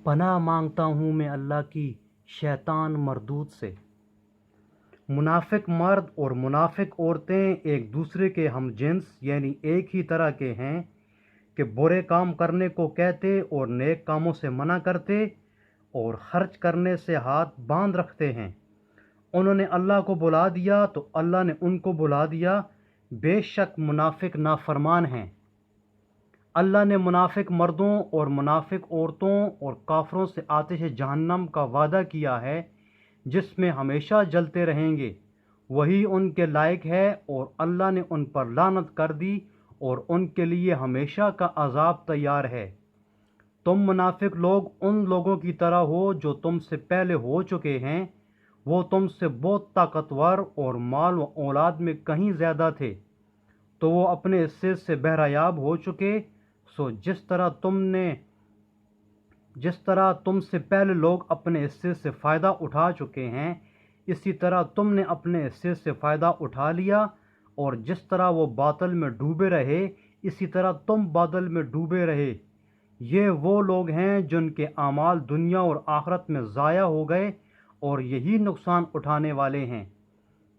پناہ مانگتا ہوں میں اللہ کی شیطان مردود سے۔ منافق مرد اور منافق عورتیں ایک دوسرے کے ہم جنس یعنی ایک ہی طرح کے ہیں کہ برے کام کرنے کو کہتے اور نیک کاموں سے منع کرتے اور خرچ کرنے سے ہاتھ باندھ رکھتے ہیں۔ انہوں نے اللہ کو بلا دیا تو اللہ نے ان کو بلا دیا، بے شک منافق نافرمان ہیں۔ اللہ نے منافق مردوں اور منافق عورتوں اور کافروں سے آتش جہنم کا وعدہ کیا ہے جس میں ہمیشہ جلتے رہیں گے، وہی ان کے لائق ہے، اور اللہ نے ان پر لعنت کر دی اور ان کے لیے ہمیشہ کا عذاب تیار ہے۔ تم منافق لوگ ان لوگوں کی طرح ہو جو تم سے پہلے ہو چکے ہیں، وہ تم سے بہت طاقتور اور مال و اولاد میں کہیں زیادہ تھے، تو وہ اپنے حصے سے بہرایاب ہو چکے۔ سو جس طرح تم سے پہلے لوگ اپنے حصے سے فائدہ اٹھا چکے ہیں، اسی طرح تم نے اپنے حصے سے فائدہ اٹھا لیا، اور جس طرح وہ باطل میں ڈوبے رہے اسی طرح تم باطل میں ڈوبے رہے۔ یہ وہ لوگ ہیں جن کے اعمال دنیا اور آخرت میں ضائع ہو گئے اور یہی نقصان اٹھانے والے ہیں۔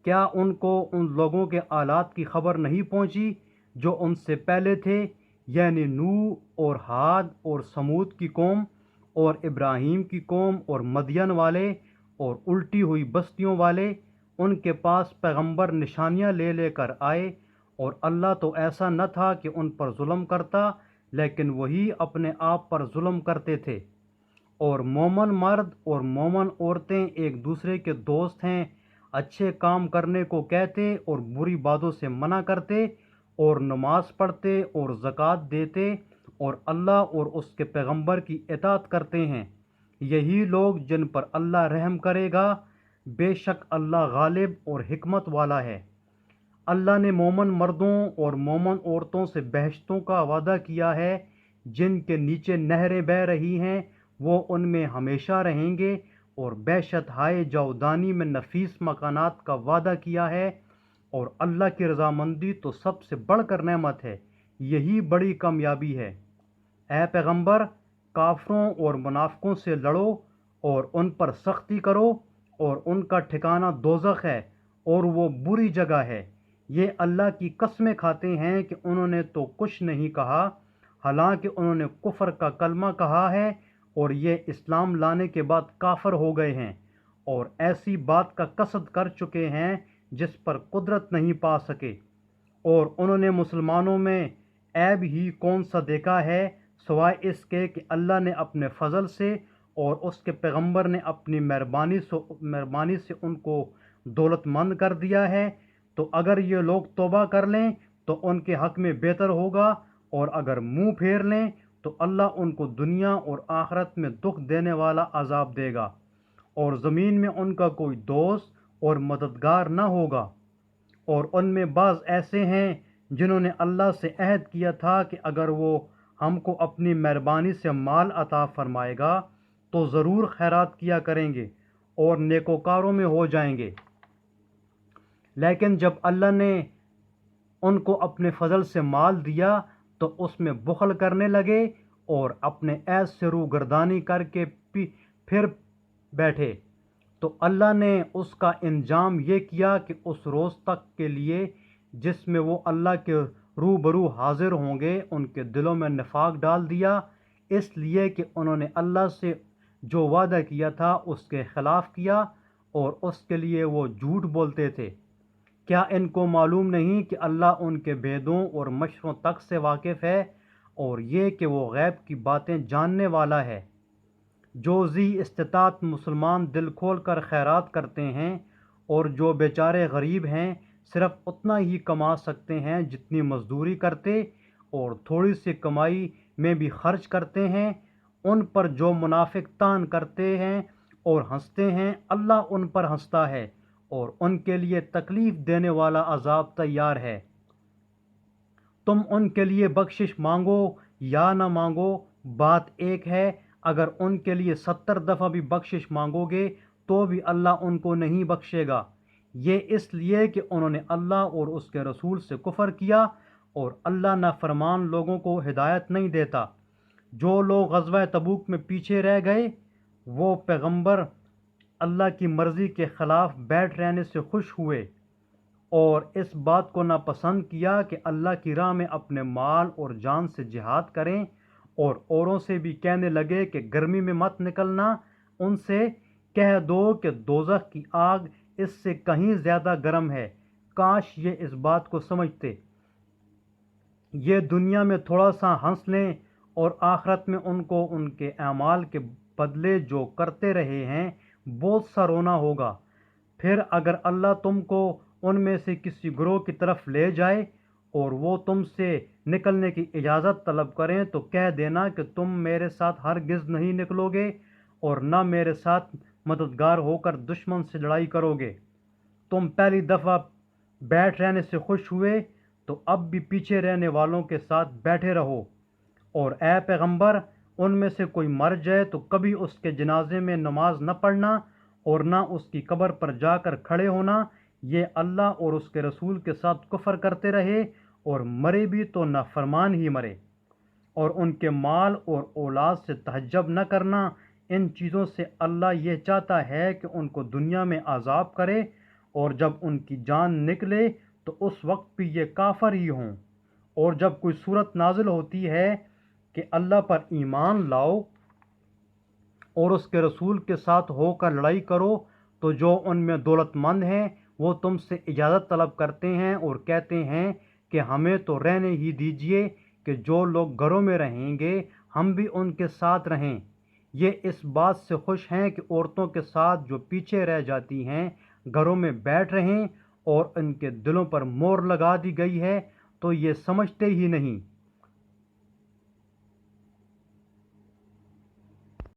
کیا ان کو ان لوگوں کے حالات کی خبر نہیں پہنچی جو ان سے پہلے تھے، یعنی نوح اور عاد اور سمود کی قوم اور ابراہیم کی قوم اور مدین والے اور الٹی ہوئی بستیوں والے؟ ان کے پاس پیغمبر نشانیاں لے لے کر آئے، اور اللہ تو ایسا نہ تھا کہ ان پر ظلم کرتا، لیکن وہی اپنے آپ پر ظلم کرتے تھے۔ اور مومن مرد اور مومن عورتیں ایک دوسرے کے دوست ہیں، اچھے کام کرنے کو کہتے اور بری باتوں سے منع کرتے اور نماز پڑھتے اور زکوٰۃ دیتے اور اللہ اور اس کے پیغمبر کی اطاعت کرتے ہیں۔ یہی لوگ جن پر اللہ رحم کرے گا، بے شک اللہ غالب اور حکمت والا ہے۔ اللہ نے مومن مردوں اور مومن عورتوں سے بہشتوں کا وعدہ کیا ہے جن کے نیچے نہریں بہہ رہی ہیں، وہ ان میں ہمیشہ رہیں گے، اور بہشت ہائے جاودانی میں نفیس مکانات کا وعدہ کیا ہے، اور اللہ کی رضامندی تو سب سے بڑھ کر نعمت ہے، یہی بڑی کامیابی ہے۔ اے پیغمبر، کافروں اور منافقوں سے لڑو اور ان پر سختی کرو، اور ان کا ٹھکانہ دوزخ ہے اور وہ بری جگہ ہے۔ یہ اللہ کی قسمیں کھاتے ہیں کہ انہوں نے تو کچھ نہیں کہا، حالانکہ انہوں نے کفر کا کلمہ کہا ہے اور یہ اسلام لانے کے بعد کافر ہو گئے ہیں، اور ایسی بات کا قصد کر چکے ہیں جس پر قدرت نہیں پا سکے۔ اور انہوں نے مسلمانوں میں عیب ہی کون سا دیکھا ہے سوائے اس کے کہ اللہ نے اپنے فضل سے اور اس کے پیغمبر نے اپنی مہربانی سے ان کو دولت مند کر دیا ہے۔ تو اگر یہ لوگ توبہ کر لیں تو ان کے حق میں بہتر ہوگا، اور اگر منہ پھیر لیں تو اللہ ان کو دنیا اور آخرت میں دکھ دینے والا عذاب دے گا، اور زمین میں ان کا کوئی دوست اور مددگار نہ ہوگا۔ اور ان میں بعض ایسے ہیں جنہوں نے اللہ سے عہد کیا تھا کہ اگر وہ ہم کو اپنی مہربانی سے مال عطا فرمائے گا تو ضرور خیرات کیا کریں گے اور نیکوکاروں میں ہو جائیں گے، لیکن جب اللہ نے ان کو اپنے فضل سے مال دیا تو اس میں بخل کرنے لگے اور اپنے عہد سے روگردانی کر کے پھر بیٹھے۔ تو اللہ نے اس کا انجام یہ کیا کہ اس روز تک کے لیے جس میں وہ اللہ کے روبرو حاضر ہوں گے ان کے دلوں میں نفاق ڈال دیا، اس لیے کہ انہوں نے اللہ سے جو وعدہ کیا تھا اس کے خلاف کیا اور اس کے لیے وہ جھوٹ بولتے تھے۔ کیا ان کو معلوم نہیں کہ اللہ ان کے بھیدوں اور مشوروں تک سے واقف ہے، اور یہ کہ وہ غیب کی باتیں جاننے والا ہے؟ جو ذی استطاعت مسلمان دل کھول کر خیرات کرتے ہیں، اور جو بیچارے غریب ہیں صرف اتنا ہی کما سکتے ہیں جتنی مزدوری کرتے اور تھوڑی سی کمائی میں بھی خرچ کرتے ہیں، ان پر جو منافق طعن کرتے ہیں اور ہنستے ہیں، اللہ ان پر ہنستا ہے اور ان کے لیے تکلیف دینے والا عذاب تیار ہے۔ تم ان کے لیے بخشش مانگو یا نہ مانگو، بات ایک ہے۔ اگر ان کے لیے 70 دفعہ بھی بخشش مانگو گے تو بھی اللہ ان کو نہیں بخشے گا، یہ اس لیے کہ انہوں نے اللہ اور اس کے رسول سے کفر کیا، اور اللہ نافرمان لوگوں کو ہدایت نہیں دیتا۔ جو لوگ غزوہ تبوک میں پیچھے رہ گئے وہ پیغمبر اللہ کی مرضی کے خلاف بیٹھ رہنے سے خوش ہوئے اور اس بات کو ناپسند کیا کہ اللہ کی راہ میں اپنے مال اور جان سے جہاد کریں، اور اوروں سے بھی کہنے لگے کہ گرمی میں مت نکلنا۔ ان سے کہہ دو کہ دوزخ کی آگ اس سے کہیں زیادہ گرم ہے۔ کاش یہ اس بات کو سمجھتے۔ یہ دنیا میں تھوڑا سا ہنس لیں اور آخرت میں ان کو ان کے اعمال کے بدلے جو کرتے رہے ہیں بہت سا رونا ہوگا۔ پھر اگر اللہ تم کو ان میں سے کسی گروہ کی طرف لے جائے اور وہ تم سے نکلنے کی اجازت طلب کریں تو کہہ دینا کہ تم میرے ساتھ ہرگز نہیں نکلو گے اور نہ میرے ساتھ مددگار ہو کر دشمن سے لڑائی کرو گے۔ تم پہلی دفعہ بیٹھ رہنے سے خوش ہوئے تو اب بھی پیچھے رہنے والوں کے ساتھ بیٹھے رہو، اور اے پیغمبر ان میں سے کوئی مر جائے تو کبھی اس کے جنازے میں نماز نہ پڑھنا اور نہ اس کی قبر پر جا کر کھڑے ہونا۔ یہ اللہ اور اس کے رسول کے ساتھ کفر کرتے رہے اور مرے بھی تو نافرمان ہی مرے، اور ان کے مال اور اولاد سے تعجب نہ کرنا۔ ان چیزوں سے اللہ یہ چاہتا ہے کہ ان کو دنیا میں عذاب کرے، اور جب ان کی جان نکلے تو اس وقت بھی یہ کافر ہی ہوں۔ اور جب کوئی صورت نازل ہوتی ہے کہ اللہ پر ایمان لاؤ اور اس کے رسول کے ساتھ ہو کر لڑائی کرو، تو جو ان میں دولت مند ہیں وہ تم سے اجازت طلب کرتے ہیں اور کہتے ہیں کہ ہمیں تو رہنے ہی دیجیے کہ جو لوگ گھروں میں رہیں گے ہم بھی ان کے ساتھ رہیں۔ یہ اس بات سے خوش ہیں کہ عورتوں کے ساتھ جو پیچھے رہ جاتی ہیں گھروں میں بیٹھ رہیں اور ان کے دلوں پر مہر لگا دی گئی ہے، تو یہ سمجھتے ہی نہیں